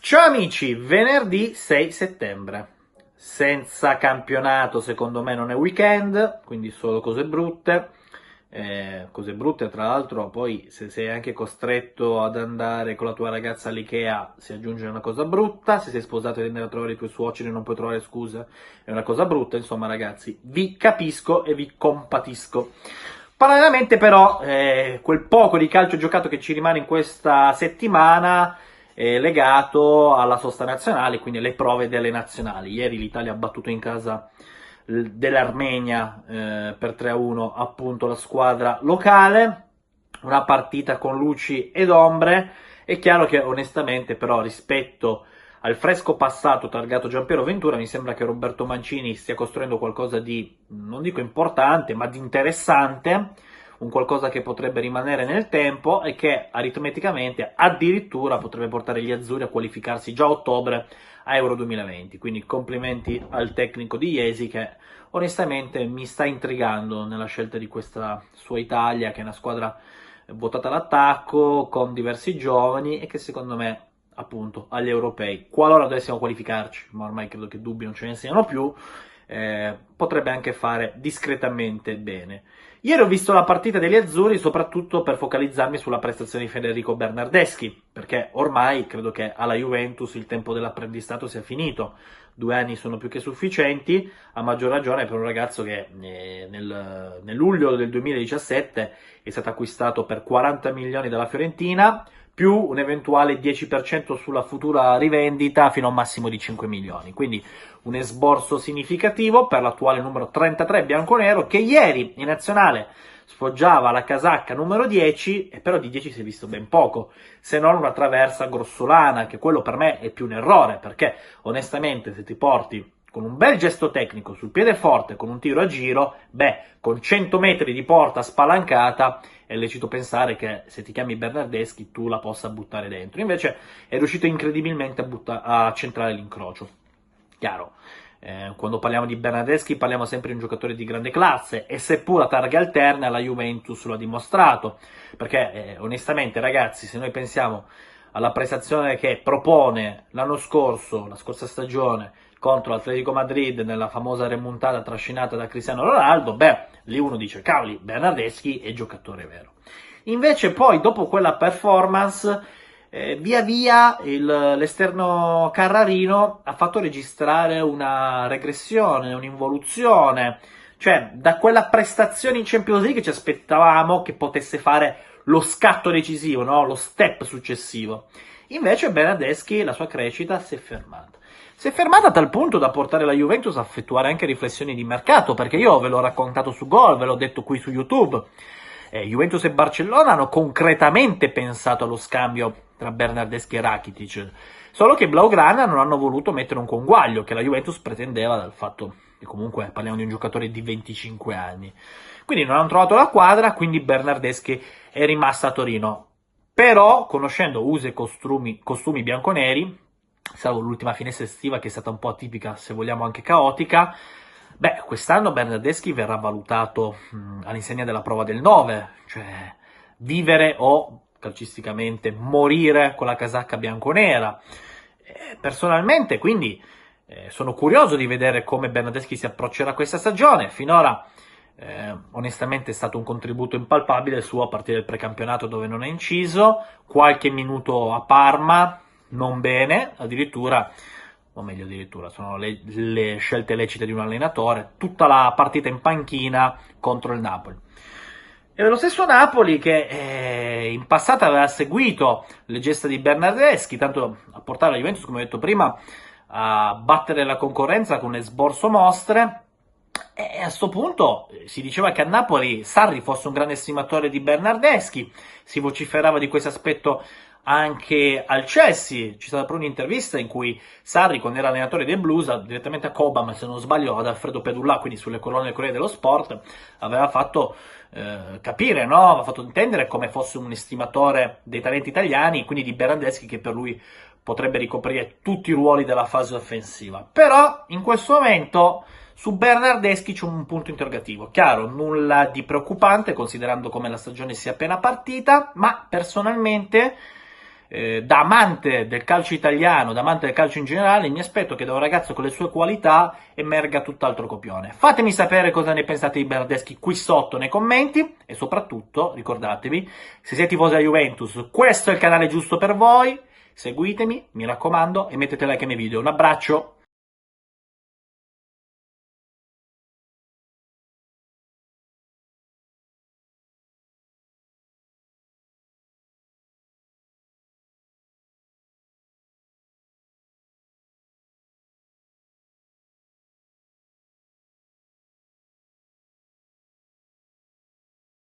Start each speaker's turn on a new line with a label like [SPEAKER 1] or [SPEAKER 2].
[SPEAKER 1] Ciao amici, venerdì 6 settembre. Senza campionato, secondo me non è weekend, quindi solo cose brutte. Cose brutte, tra l'altro, poi se sei anche costretto ad andare con la tua ragazza all'Ikea si aggiunge una cosa brutta. Se sei sposato e devi andare a trovare i tuoi suoceri e non puoi trovare scuse, è una cosa brutta. Insomma, ragazzi, vi capisco e vi compatisco. Parallelamente, però, quel poco di calcio giocato che ci rimane in questa settimana legato alla sosta nazionale, quindi alle prove delle nazionali. Ieri l'Italia ha battuto in casa dell'Armenia per 3-1 appunto la squadra locale, una partita con luci ed ombre. È chiaro che onestamente però rispetto al fresco passato targato Giampiero Ventura mi sembra che Roberto Mancini stia costruendo qualcosa di, non dico importante, ma di interessante, un qualcosa che potrebbe rimanere nel tempo e che aritmeticamente addirittura potrebbe portare gli azzurri a qualificarsi già a ottobre a Euro 2020. Quindi complimenti al tecnico di Iesi che onestamente mi sta intrigando nella scelta di questa sua Italia, che è una squadra votata all'attacco con diversi giovani e che secondo me appunto agli europei, qualora dovessimo qualificarci, ma ormai credo che dubbi non ce ne siano più, potrebbe anche fare discretamente bene. Ieri ho visto la partita degli azzurri soprattutto per focalizzarmi sulla prestazione di Federico Bernardeschi, perché ormai credo che alla Juventus il tempo dell'apprendistato sia finito. 2 anni sono più che sufficienti, a maggior ragione per un ragazzo che nel luglio del 2017 è stato acquistato per 40 milioni dalla Fiorentina, più un eventuale 10% sulla futura rivendita fino a un massimo di 5 milioni. Quindi un esborso significativo per l'attuale numero 33 bianconero, che ieri in nazionale sfoggiava la casacca numero 10, e però di 10 si è visto ben poco, se non una traversa grossolana, che quello per me è più un errore, perché onestamente se ti porti con un bel gesto tecnico sul piede forte, con un tiro a giro, con 100 metri di porta spalancata è lecito pensare che se ti chiami Bernardeschi tu la possa buttare dentro. Invece è riuscito incredibilmente a centrare l'incrocio. Chiaro, quando parliamo di Bernardeschi parliamo sempre di un giocatore di grande classe, e seppur a targhe alterne la Juventus lo ha dimostrato, perché onestamente ragazzi, se noi pensiamo alla prestazione che propone l'anno scorso, la scorsa stagione, contro l'Atletico Madrid nella famosa remontata trascinata da Cristiano Ronaldo, lì uno dice, cavoli, Bernardeschi è giocatore vero. Invece poi, dopo quella performance, via via l'esterno Carrarino ha fatto registrare una regressione, un'involuzione, cioè da quella prestazione in Champions League ci aspettavamo che potesse fare lo scatto decisivo, no? Lo step successivo. Invece Bernardeschi, la sua crescita si è fermata. Si è fermata a tal punto da portare la Juventus a effettuare anche riflessioni di mercato, perché io ve l'ho raccontato su Gol, ve l'ho detto qui su YouTube. Juventus e Barcellona hanno concretamente pensato allo scambio tra Bernardeschi e Rakitic, solo che i Blaugrana non hanno voluto mettere un conguaglio che la Juventus pretendeva, dal fatto che comunque parliamo di un giocatore di 25 anni. Quindi non hanno trovato la quadra, quindi Bernardeschi è rimasto a Torino. Però, conoscendo usi e costumi bianconeri, salvo l'ultima finestra estiva che è stata un po' atipica, se vogliamo anche caotica, quest'anno Bernardeschi verrà valutato all'insegna della prova del 9, cioè vivere o, calcisticamente, morire con la casacca bianconera. Personalmente, quindi, sono curioso di vedere come Bernardeschi si approccerà a questa stagione. Finora, onestamente, è stato un contributo impalpabile suo a partire dal precampionato, dove non è inciso, qualche minuto a Parma, non bene, addirittura, o meglio addirittura, sono le scelte lecite di un allenatore, tutta la partita in panchina contro il Napoli. E dello stesso Napoli che in passato aveva seguito le gesta di Bernardeschi, tanto a portare la Juventus, come ho detto prima, a battere la concorrenza con esborso mostre. E a sto punto si diceva che a Napoli Sarri fosse un grande estimatore di Bernardeschi, si vociferava di questo aspetto anche al Chelsea. C'è stata proprio un'intervista in cui Sarri, quando era allenatore dei Blues, direttamente a Cobham, se non sbaglio, ad Alfredo Pedulla, quindi sulle colonne del Corriere dello Sport, aveva fatto capire, no? Aveva fatto intendere come fosse un estimatore dei talenti italiani, quindi di Bernardeschi, che per lui potrebbe ricoprire tutti i ruoli della fase offensiva. Però in questo momento su Bernardeschi c'è un punto interrogativo. Chiaro, nulla di preoccupante considerando come la stagione sia appena partita, ma personalmente da amante del calcio italiano, da amante del calcio in generale, mi aspetto che da un ragazzo con le sue qualità emerga tutt'altro copione. Fatemi sapere cosa ne pensate di Bernardeschi qui sotto nei commenti e soprattutto ricordatevi, se siete tifosi della Juventus, questo è il canale giusto per voi, seguitemi, mi raccomando, e mettete like ai miei video. Un abbraccio!